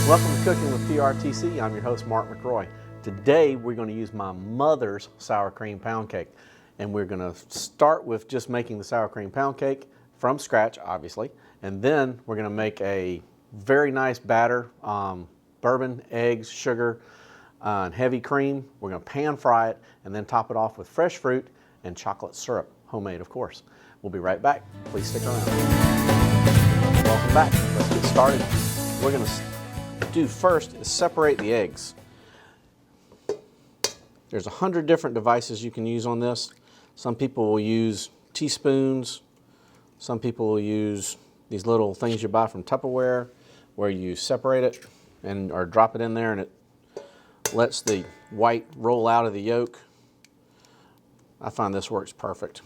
Welcome to Cooking with PRTC. I'm your host, Mark McRoy. Today we're going to use my mother's sour cream pound cake. And we're going to start with just making the sour cream pound cake from scratch, obviously. And then we're going to make a very nice batter, bourbon, eggs, sugar, and heavy cream. We're going to pan fry it and then top it off with fresh fruit and chocolate syrup, homemade of course. We'll be right back. Please stick around. Welcome back. Let's get started. We're going to do first is separate the eggs. There's 100 different devices you can use on this. Some people will use teaspoons. Some people will use these little things you buy from Tupperware where you separate it or drop it in there and it lets the white roll out of the yolk. I find this works perfect.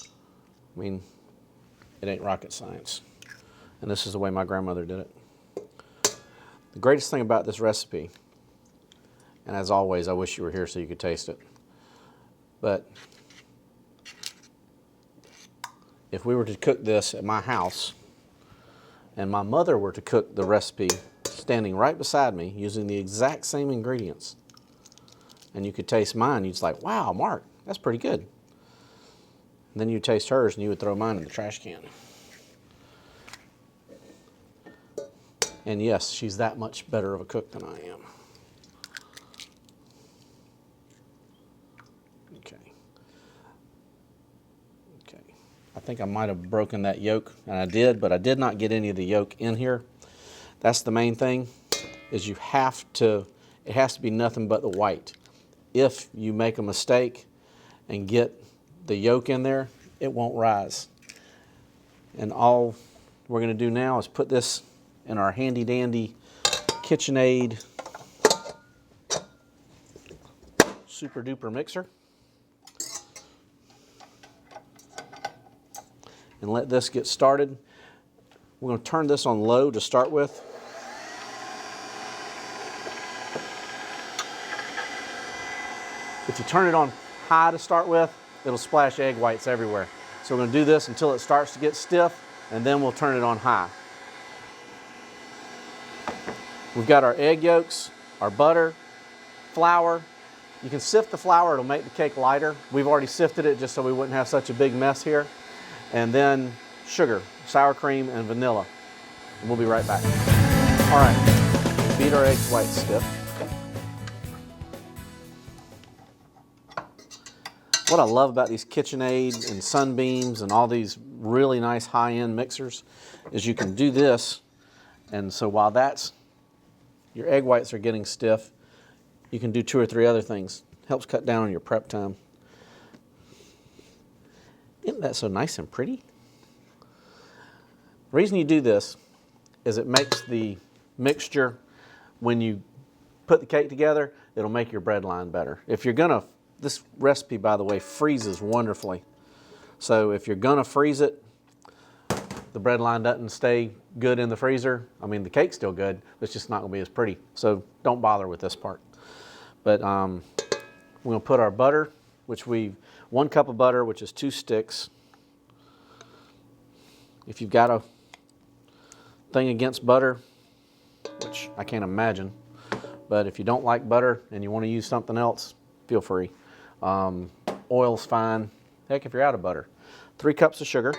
I mean, it ain't rocket science. And this is the way my grandmother did it. The greatest thing about this recipe, and as always, I wish you were here so you could taste it, but if we were to cook this at my house and my mother were to cook the recipe standing right beside me using the exact same ingredients, and you could taste mine, you'd be like, wow, Mark, that's pretty good. And then you taste hers and you would throw mine in the trash can. And yes, she's that much better of a cook than I am. Okay. I think I might have broken that yolk, and I did, but I did not get any of the yolk in here. That's the main thing, is it has to be nothing but the white. If you make a mistake and get the yolk in there, it won't rise. And all we're going to do now is put this in our handy dandy KitchenAid super duper mixer and let this get started. We're going to turn this on low to start with. If you turn it on high to start with, it'll splash egg whites everywhere. So we're going to do this until it starts to get stiff, and then we'll turn it on high. We've got our egg yolks, our butter, flour. You can sift the flour, it'll make the cake lighter. We've already sifted it just so we wouldn't have such a big mess here. And then sugar, sour cream, and vanilla. And we'll be right back. All right, beat our eggs whites stiff. What I love about these KitchenAid and Sunbeams and all these really nice high-end mixers is you can do this, and so while your egg whites are getting stiff, you can do 2 or 3 other things. Helps cut down on your prep time. Isn't that so nice and pretty? The reason you do this is it makes the mixture, when you put the cake together, it'll make your bread line better. This recipe, by the way, freezes wonderfully. So if you're gonna freeze it, the bread line doesn't stay good in the freezer. I mean, the cake's still good, but it's just not gonna be as pretty. So don't bother with this part. But we're gonna put our butter, 1 cup of butter, which is 2 sticks. If you've got a thing against butter, which I can't imagine, but if you don't like butter and you wanna use something else, feel free. Oil's fine. Heck, if you're out of butter. 3 cups of sugar.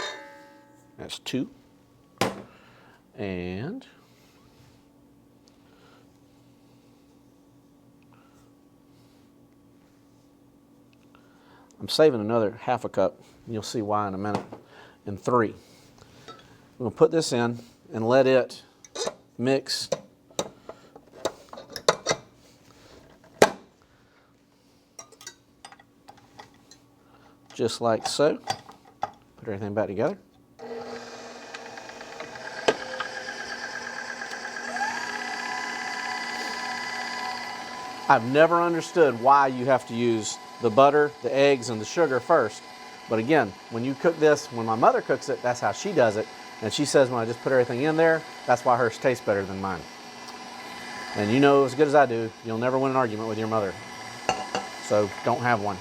That's 2. And I'm saving another half a cup. You'll see why in a minute. And 3. We're going to put this in and let it mix. Just like so. Put everything back together. I've never understood why you have to use the butter, the eggs, and the sugar first. But again, when you cook this, when my mother cooks it, that's how she does it. And she says when I just put everything in there, that's why hers tastes better than mine. And you know as good as I do, you'll never win an argument with your mother. So don't have one.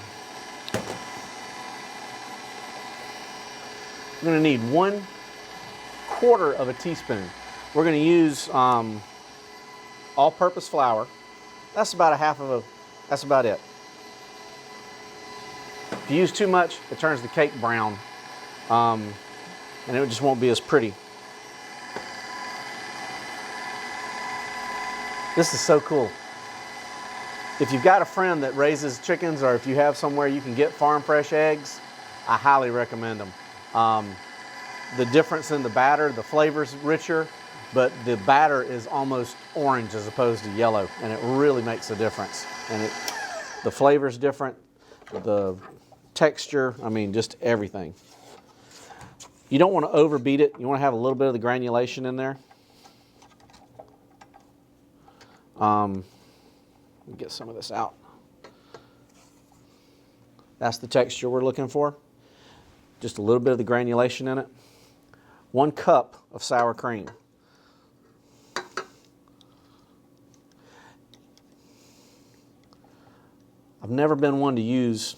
We're going to need 1/4 of a teaspoon. We're going to use all-purpose flour. That's about that's about it. If you use too much, it turns the cake brown, and it just won't be as pretty. This is so cool. If you've got a friend that raises chickens, or if you have somewhere you can get farm fresh eggs, I highly recommend them. The difference in the batter, the flavor's richer, but the batter is almost orange as opposed to yellow, and it really makes a difference. And the flavor's different, the texture, I mean, just everything. You don't want to overbeat it. You want to have a little bit of the granulation in there. Get some of this out. That's the texture we're looking for. Just a little bit of the granulation in it. 1 cup of sour cream. I've never been one to use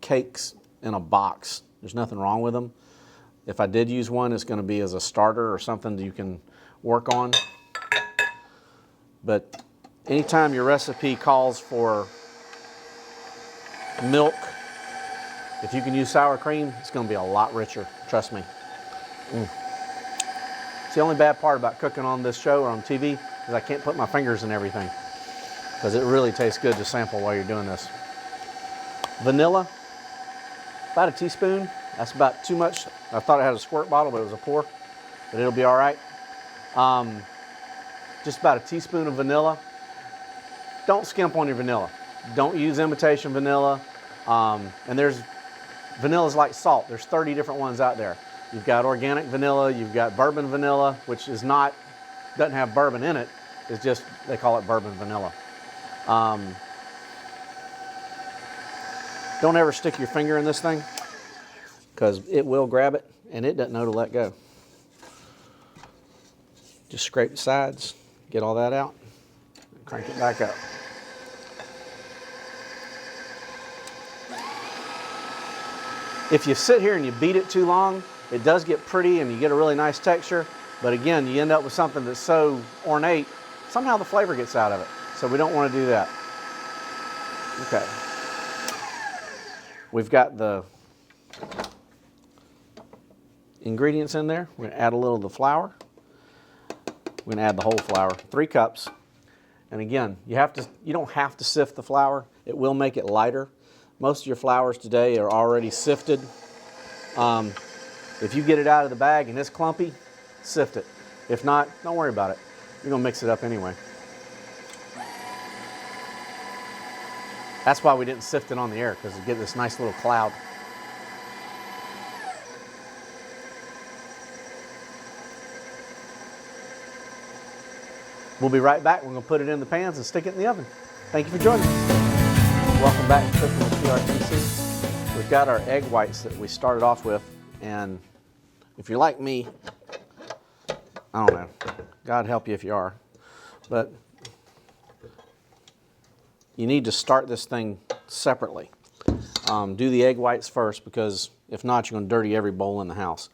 cakes in a box. There's nothing wrong with them. If I did use one, it's going to be as a starter or something that you can work on. But anytime your recipe calls for milk, if you can use sour cream, it's going to be a lot richer. Trust me. It's the only bad part about cooking on this show or on TV is I can't put my fingers in everything, because it really tastes good to sample while you're doing this. Vanilla, about a teaspoon. That's about too much. I thought it had a squirt bottle, but it was a pour. But it'll be all right. Just about a teaspoon of vanilla. Don't skimp on your vanilla. Don't use imitation vanilla. And vanilla's like salt. There's 30 different ones out there. You've got organic vanilla, you've got bourbon vanilla, which doesn't have bourbon in it. It's just, they call it bourbon vanilla. Don't ever stick your finger in this thing, because it will grab it and it doesn't know to let go. Just scrape the sides, get all that out, and crank it back up. If you sit here and you beat it too long, it does get pretty and you get a really nice texture, but again, you end up with something that's so ornate, somehow the flavor gets out of it. So we don't want to do that. Okay. We've got the ingredients in there. We're going to add a little of the flour. We're going to add the whole flour, 3 cups. And again, you don't have to sift the flour. It will make it lighter. Most of your flours today are already sifted. If you get it out of the bag and it's clumpy, sift it. If not, don't worry about it. You're going to mix it up anyway. That's why we didn't sift it on the air, because you get this nice little cloud. We'll be right back. We're going to put it in the pans and stick it in the oven. Thank you for joining us. Welcome back to Cooking with TRTC. We've got our egg whites that we started off with, and if you're like me, I don't know, God help you if you are, but you need to start this thing separately. Do the egg whites first, because if not, you're going to dirty every bowl in the house.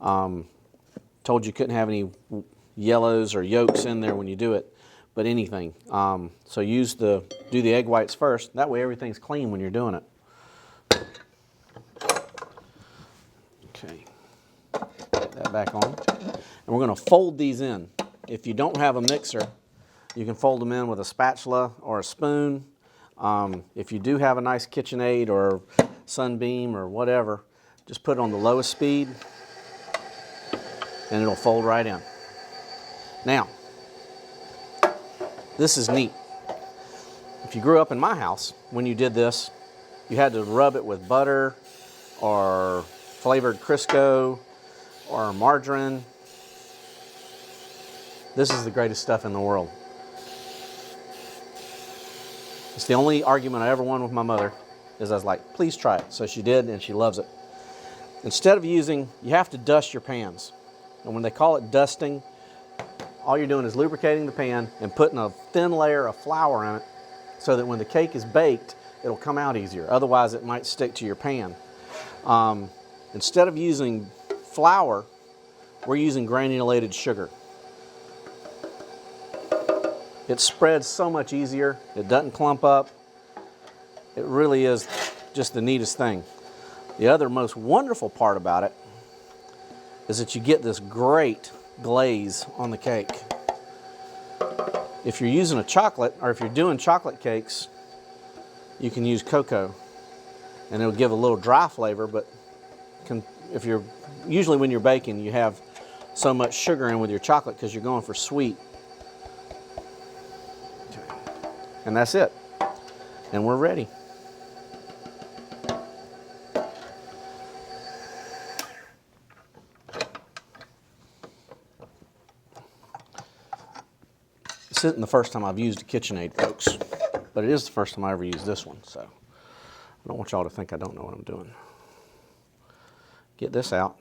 Told you couldn't have any yellows or yolks in there when you do it, but anything. So do the egg whites first. That way everything's clean when you're doing it. Okay, put that back on. And we're going to fold these in. If you don't have a mixer, you can fold them in with a spatula or a spoon. If you do have a nice KitchenAid or Sunbeam or whatever, just put it on the lowest speed and it'll fold right in. Now, this is neat. If you grew up in my house, when you did this, you had to rub it with butter or flavored Crisco or margarine. This is the greatest stuff in the world. It's the only argument I ever won with my mother, is I was like, please try it. So she did, and she loves it. Instead of you have to dust your pans. And when they call it dusting, all you're doing is lubricating the pan and putting a thin layer of flour in it so that when the cake is baked, it'll come out easier. Otherwise, it might stick to your pan. Instead of using flour, we're using granulated sugar. It spreads so much easier. It doesn't clump up. It really is just the neatest thing. The other most wonderful part about it is that you get this great glaze on the cake. If you're using a chocolate, or if you're doing chocolate cakes, you can use cocoa, and it'll give a little dry flavor, but usually when you're baking, you have so much sugar in with your chocolate because you're going for sweet. And that's it. And we're ready. This isn't the first time I've used a KitchenAid, folks, but it is the first time I ever used this one, so I don't want y'all to think I don't know what I'm doing. Get this out.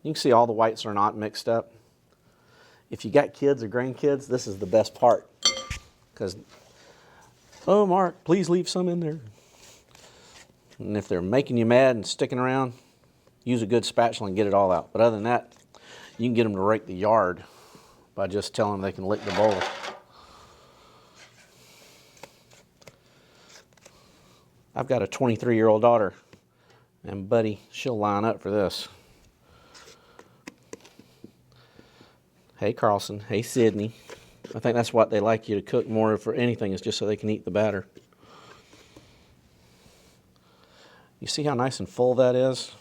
You can see all the whites are not mixed up. If you got kids or grandkids, this is the best part. Because, oh, Mark, please leave some in there. And if they're making you mad and sticking around, use a good spatula and get it all out. But other than that, you can get them to rake the yard by just telling them they can lick the bowl. I've got a 23-year-old daughter, and buddy, she'll line up for this. Hey, Carlson. Hey, Sydney. I think that's what they like you to cook more for anything, is just so they can eat the batter. You see how nice and full that is?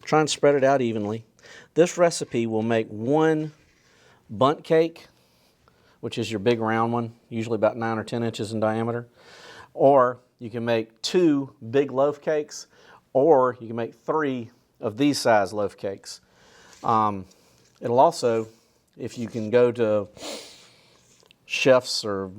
Try and spread it out evenly. This recipe will make one bundt cake, which is your big round one, usually about 9 or 10 inches in diameter. Or you can make 2 big loaf cakes, or you can make 3 of these size loaf cakes. It'll also, if you can go to Chef's or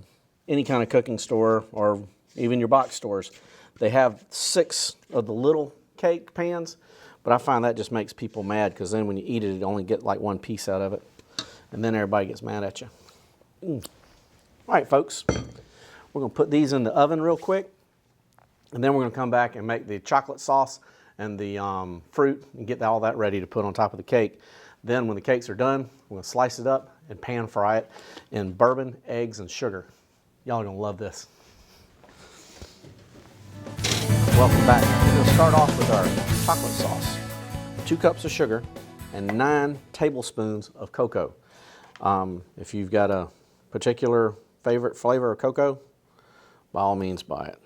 any kind of cooking store, or even your box stores, they have 6 of the little cake pans, but I find that just makes people mad, because then when you eat it, you only get like 1 piece out of it, and then everybody gets mad at you. All right, folks, we're going to put these in the oven real quick, and then we're going to come back and make the chocolate sauce and the fruit and get all that ready to put on top of the cake. Then when the cakes are done, we're going to slice it up and pan fry it in bourbon, eggs, and sugar. Y'all are going to love this. Welcome back. We're going to start off with our chocolate sauce. 2 cups of sugar and 9 tablespoons of cocoa. If you've got a particular favorite flavor of cocoa, by all means buy it.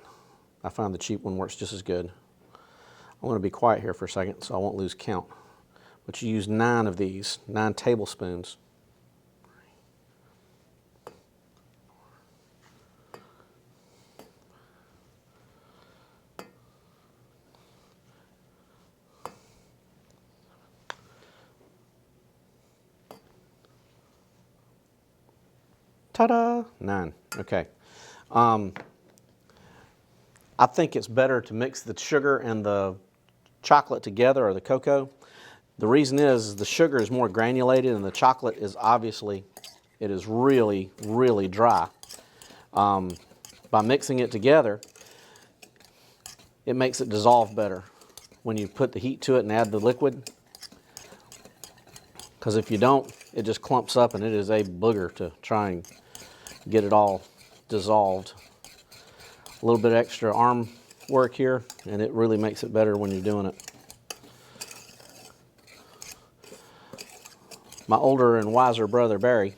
I find the cheap one works just as good. I'm going to be quiet here for a second so I won't lose count. But you use 9 of these, 9 tablespoons. Ta-da! 9. Okay. I think it's better to mix the sugar and the chocolate together, or the cocoa. The reason is the sugar is more granulated, and the chocolate is obviously, it is really, really dry. By mixing it together, it makes it dissolve better when you put the heat to it and add the liquid. Because if you don't, it just clumps up, and it is a booger to try and get it all dissolved. A little bit extra arm work here, and it really makes it better when you're doing it. My older and wiser brother, Barry,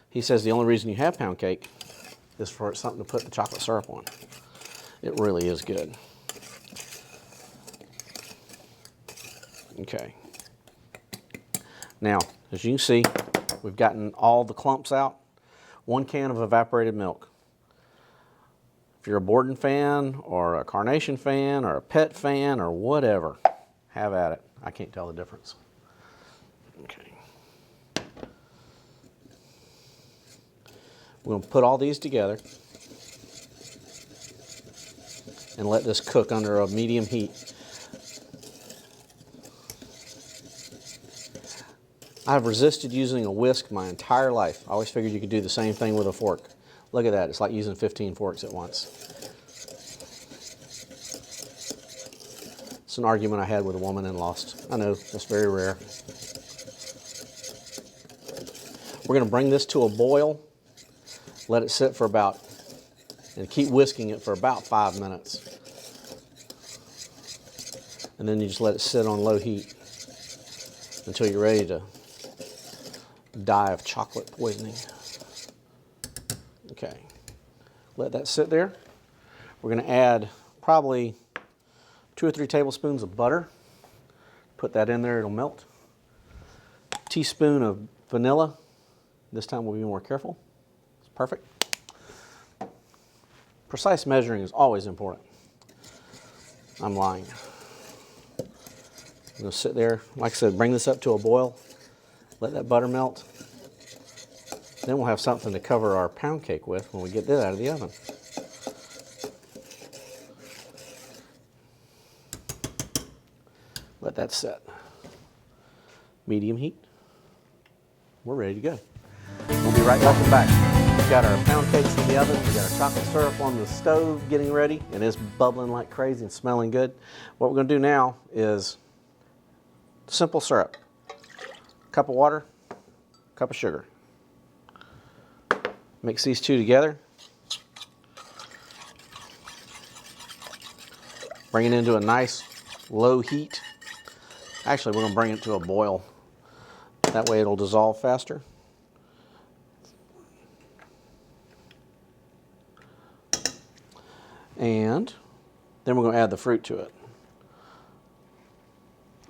he says the only reason you have pound cake is for something to put the chocolate syrup on. It really is good. Okay. Now, as you can see, we've gotten all the clumps out. 1 can of evaporated milk. If you're a Borden fan, or a Carnation fan, or a Pet fan, or whatever, have at it. I can't tell the difference. Okay. We're going to put all these together and let this cook under a medium heat. I've resisted using a whisk my entire life. I always figured you could do the same thing with a fork. Look at that, it's like using 15 forks at once. It's an argument I had with a woman and lost. I know, that's very rare. We're going to bring this to a boil, let it sit for and keep whisking it for about 5 minutes. And then you just let it sit on low heat until you're ready to die of chocolate poisoning. Okay, let that sit there. We're going to add probably 2 or 3 tablespoons of butter. Put that in there, it'll melt. Teaspoon of vanilla. This time we'll be more careful. It's perfect. Precise measuring is always important. I'm lying. I'm going to sit there, like I said, bring this up to a boil, let that butter melt. Then we'll have something to cover our pound cake with when we get that out of the oven. Let that set. Medium heat. We're ready to go. We'll be right back. We've got our pound cakes in the oven. We've got our chocolate syrup on the stove getting ready, and it's bubbling like crazy and smelling good. What we're going to do now is simple syrup. Cup of water, cup of sugar. Mix these two together. Bring it into a nice low heat. Actually, we're going to bring it to a boil. That way it'll dissolve faster. And then we're going to add the fruit to it.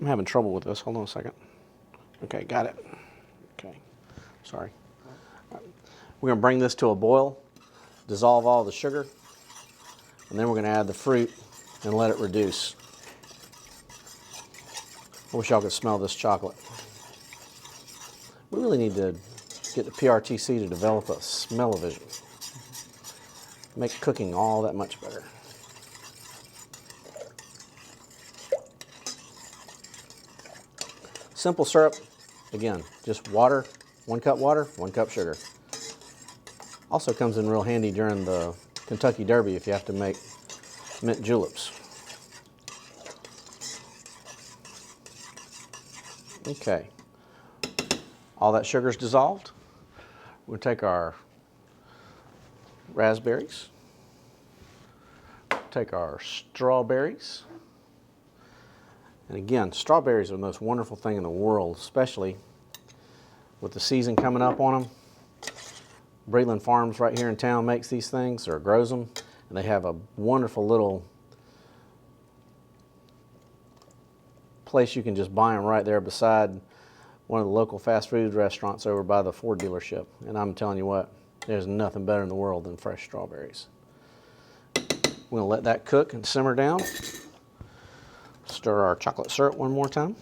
I'm having trouble with this. Hold on a second. Okay, got it. Okay, sorry. Right. We're going to bring this to a boil, dissolve all the sugar, and then we're going to add the fruit and let it reduce. I wish y'all could smell this chocolate. We really need to get the PRTC to develop a smell-o-vision. Make cooking all that much better. Simple syrup, again, just water, 1 cup water, 1 cup sugar. Also comes in real handy during the Kentucky Derby if you have to make mint juleps. Okay, all that sugar's dissolved. We'll take our raspberries, take our strawberries, and again, strawberries are the most wonderful thing in the world, especially with the season coming up on them. Breland Farms right here in town makes these things or grows them, and they have a wonderful little place you can just buy them right there beside one of the local fast food restaurants over by the Ford dealership. And I'm telling you what, there's nothing better in the world than fresh strawberries. We're going to let that cook and simmer down. Stir our chocolate syrup one more time.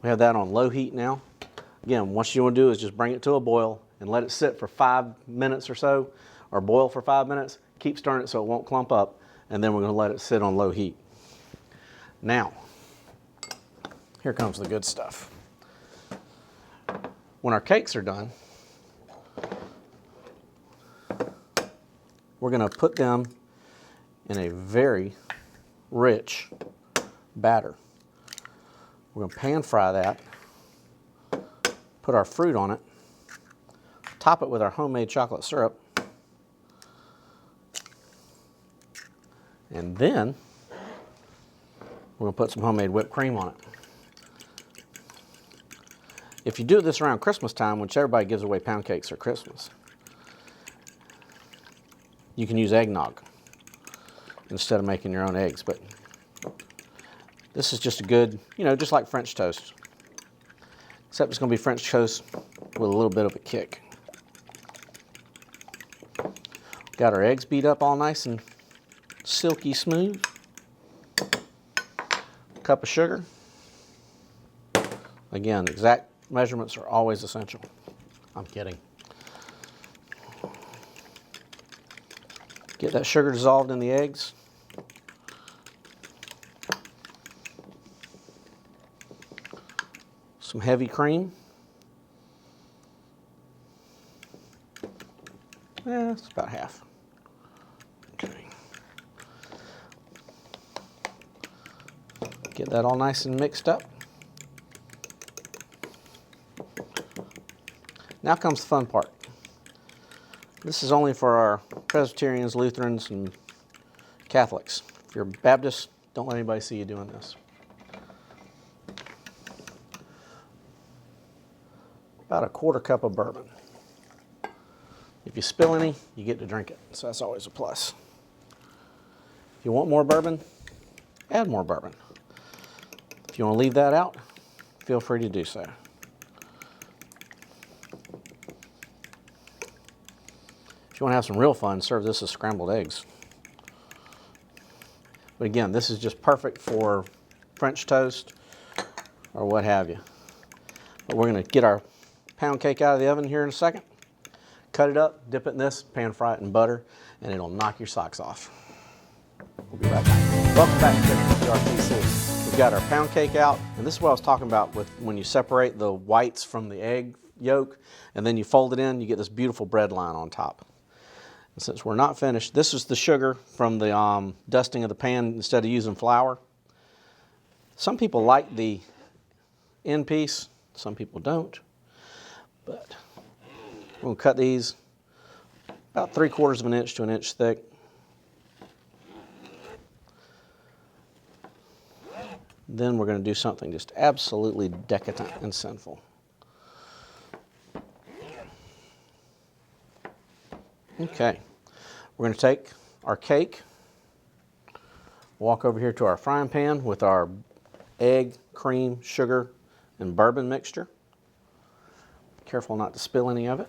We have that on low heat now. Again, what you want to do is just bring it to a boil and let it sit for 5 minutes or so, or boil for 5 minutes. Keep stirring it so it won't clump up, and then we're going to let it sit on low heat. Now, here comes the good stuff. When our cakes are done, we're going to put them in a very rich batter. We're going to pan fry that, put our fruit on it, top it with our homemade chocolate syrup, and then we're going to put some homemade whipped cream on it. If you do this around Christmas time, which everybody gives away pound cakes for Christmas, you can use eggnog instead of making your own eggs. But this is just a good, just like French toast. Except it's going to be French toast with a little bit of a kick. Got our eggs beat up all nice and silky smooth. Cup of sugar. Again, exact measurements are always essential. I'm kidding. Get that sugar dissolved in the eggs. Some heavy cream. It's about half. Okay. Get that all nice and mixed up. Now comes the fun part. This is only for our Presbyterians, Lutherans, and Catholics. If you're Baptist, don't let anybody see you doing this. About a quarter cup of bourbon. If you spill any, you get to drink it, so that's always a plus. If you want more bourbon, add more bourbon. If you want to leave that out, feel free to do so. If you want to have some real fun, serve this as scrambled eggs. But again, this is just perfect for French toast or what have you. But we're going to get our pound cake out of the oven here in a second. Cut it up, dip it in this, pan fry it in butter, and it'll knock your socks off. We'll be right back. Welcome back to RTC. We've got our pound cake out, and this is what I was talking about with when you separate the whites from the egg yolk, and then you fold it in, you get this beautiful bread line on top. And since we're not finished, this is the sugar from the dusting of the pan instead of using flour. Some people like the end piece, some people don't. But we're going to cut these about 3/4 of an inch to an inch thick. Then we're going to do something just absolutely decadent and sinful. Okay, we're going to take our cake, walk over here to our frying pan with our egg, cream, sugar, and bourbon mixture. Careful not to spill any of it.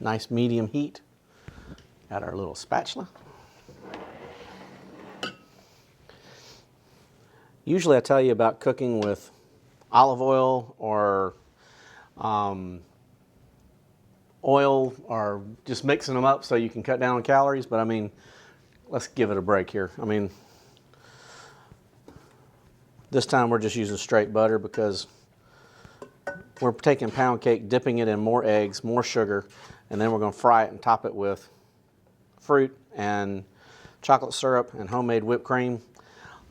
Nice medium heat. Got our little spatula. Usually I tell you about cooking with olive oil or oil or just mixing them up so you can cut down on calories, but I mean, let's give it a break here. I mean, this time we're just using straight butter because we're taking pound cake, dipping it in more eggs, more sugar, and then we're going to fry it and top it with fruit and chocolate syrup and homemade whipped cream.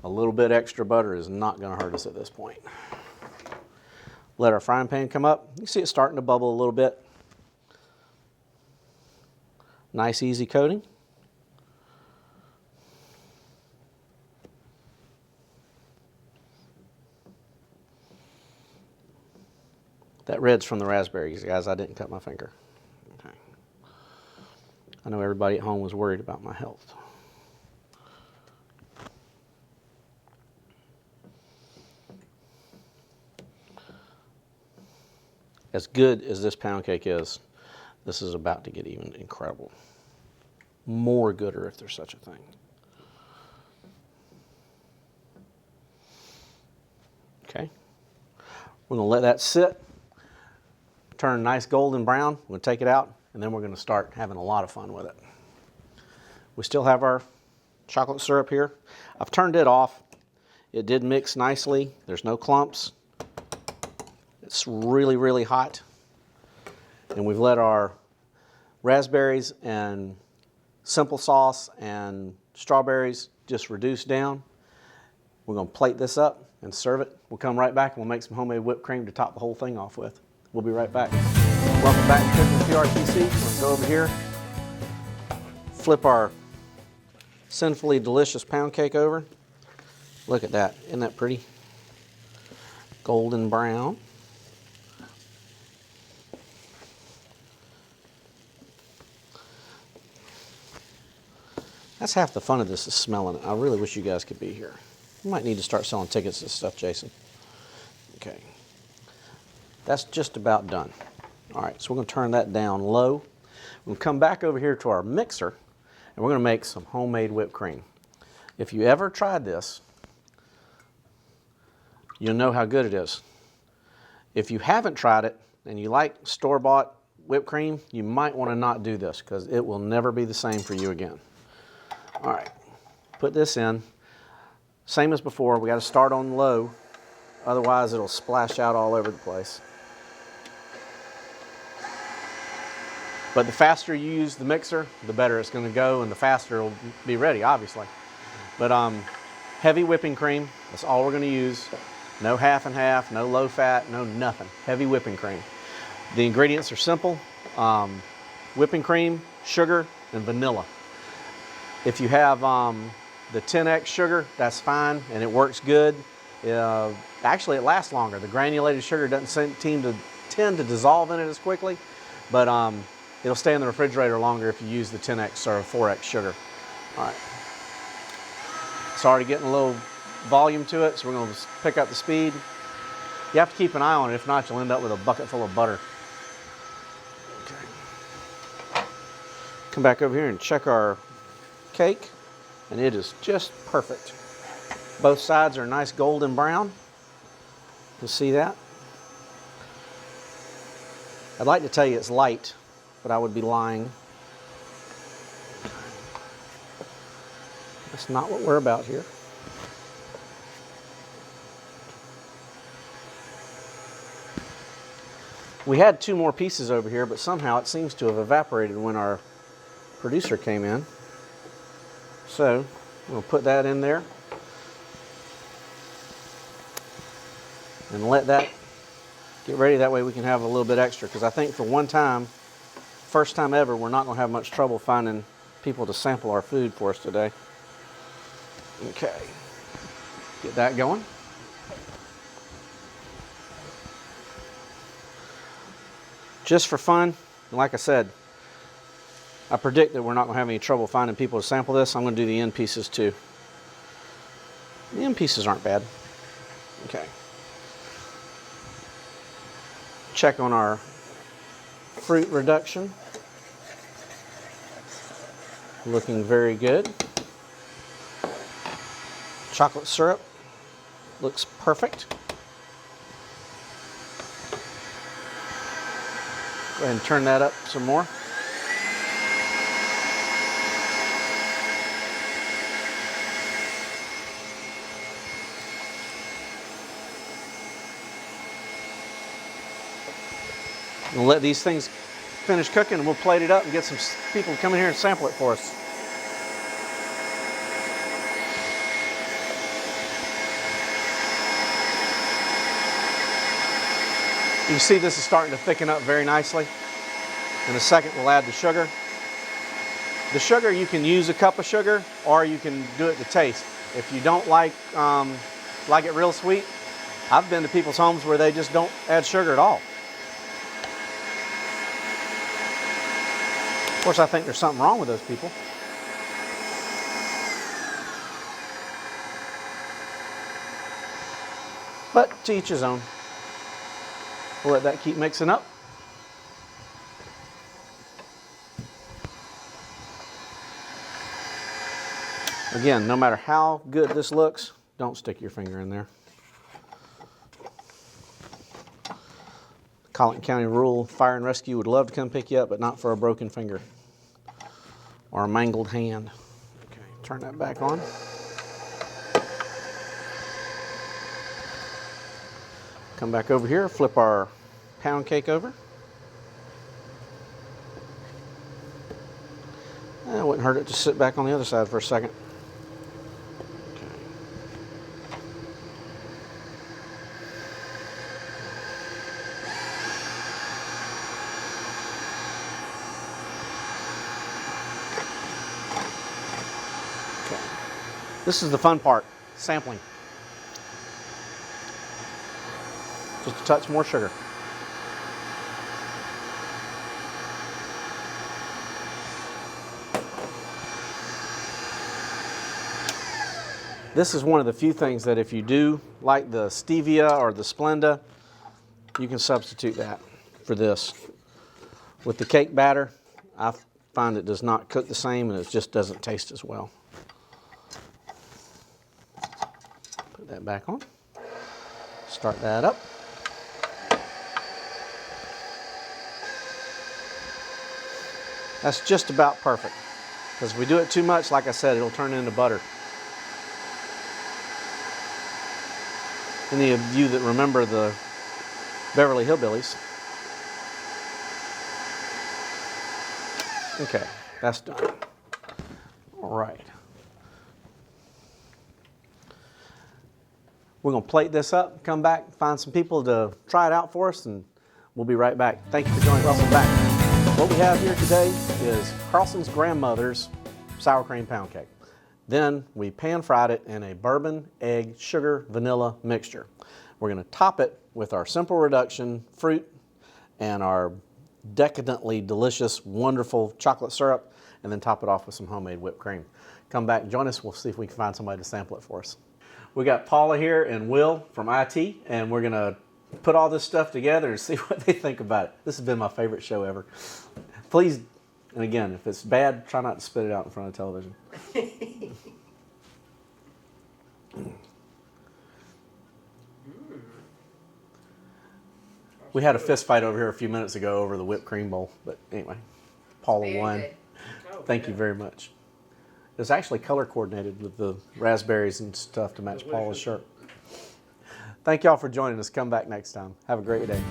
A little bit extra butter is not going to hurt us at this point. Let our frying pan come up. You see it starting to bubble a little bit. Nice easy coating. That red's from the raspberries, guys. I didn't cut my finger. Okay. I know everybody at home was worried about my health. As good as this pound cake is, this is about to get even incredible. More gooder if there's such a thing. Okay. We're going to let that sit, turn nice golden brown. We'll take it out, and then we're going to start having a lot of fun with it. We still have our chocolate syrup here. I've turned it off. It did mix nicely. There's no clumps. It's really, really hot. And we've let our raspberries and simple sauce and strawberries just reduce down. We're going to plate this up and serve it. We'll come right back and we'll make some homemade whipped cream to top the whole thing off with. We'll be right back. Welcome back to Cooking with PRTC. We're going to go over here, flip our sinfully delicious pound cake over. Look at that. Isn't that pretty? Golden brown. That's half the fun of this, is smelling it. I really wish you guys could be here. You might need to start selling tickets to this stuff, Jason. Okay. That's just about done. All right, so we're going to turn that down low. We'll come back over here to our mixer, and we're going to make some homemade whipped cream. If you ever tried this, you'll know how good it is. If you haven't tried it and you like store-bought whipped cream, you might want to not do this because it will never be the same for you again. All right, put this in. Same as before, we got to start on low, otherwise it'll splash out all over the place. But the faster you use the mixer, the better it's going to go, and the faster it'll be ready, obviously. But heavy whipping cream, that's all we're gonna use. No half and half, no low fat, no nothing. Heavy whipping cream. The ingredients are simple. Whipping cream, sugar, and vanilla. If you have the 10X sugar, that's fine, and it works good. Actually, it lasts longer. The granulated sugar doesn't tend to dissolve in it as quickly, but it'll stay in the refrigerator longer if you use the 10X or 4X sugar. All right. It's already getting a little volume to it, so we're going to pick up the speed. You have to keep an eye on it. If not, you'll end up with a bucket full of butter. Okay. Come back over here and check our cake, and it is just perfect. Both sides are nice golden brown. You'll see that. I'd like to tell you it's light, but I would be lying. That's not what we're about here. We had 2 more pieces over here, but somehow it seems to have evaporated when our producer came in. So we'll put that in there and let that get ready. That way we can have a little bit extra, because I think for one time, first time ever, we're not going to have much trouble finding people to sample our food for us today. Okay, get that going. Just for fun, like I said, I predict that we're not going to have any trouble finding people to sample this. I'm going to do the end pieces too. The end pieces aren't bad. Okay. Check on our fruit reduction. Looking very good. Chocolate syrup looks perfect. Go ahead and turn that up some more. We'll let these things finish cooking, and we'll plate it up and get some people to come in here and sample it for us. You can see this is starting to thicken up very nicely. In a second, we'll add the sugar. The sugar, you can use a cup of sugar, or you can do it to taste. If you don't like it real sweet, I've been to people's homes where they just don't add sugar at all. Of course, I think there's something wrong with those people. But to each his own. We'll let that keep mixing up. Again, no matter how good this looks, don't stick your finger in there. Colleton County Rural Fire and Rescue would love to come pick you up, but not for a broken finger or a mangled hand. Okay, turn that back on. Come back over here, flip our pound cake over. It wouldn't hurt it to sit back on the other side for a second. Okay. Okay. This is the fun part, sampling. Just a touch more sugar. This is one of the few things that if you do like the stevia or the Splenda, you can substitute that for this. With the cake batter, I find it does not cook the same, and it just doesn't taste as well. Put that back on. Start that up. That's just about perfect, because if we do it too much, like I said, it'll turn into butter. Any of you that remember the Beverly Hillbillies. Okay, that's done. All right. We're going to plate this up, come back, find some people to try it out for us, and we'll be right back. Thank you for joining us. Welcome back. What we have here today is Carlson's grandmother's sour cream pound cake. Then we pan fried it in a bourbon, egg, sugar, vanilla mixture. We're going to top it with our simple reduction fruit and our decadently delicious, wonderful chocolate syrup, and then top it off with some homemade whipped cream. Come back and join us. We'll see if we can find somebody to sample it for us. We got Paula here and Will from IT, and we're going to put all this stuff together and see what they think about it. This has been my favorite show ever. Please, and again, if it's bad, try not to spit it out in front of television. We had a fist fight over here a few minutes ago over the whipped cream bowl, but anyway, Paula won. Thank you very much. It's actually color coordinated with the raspberries and stuff to match Paula's shirt. Thank y'all for joining us. Come back next time. Have a great day.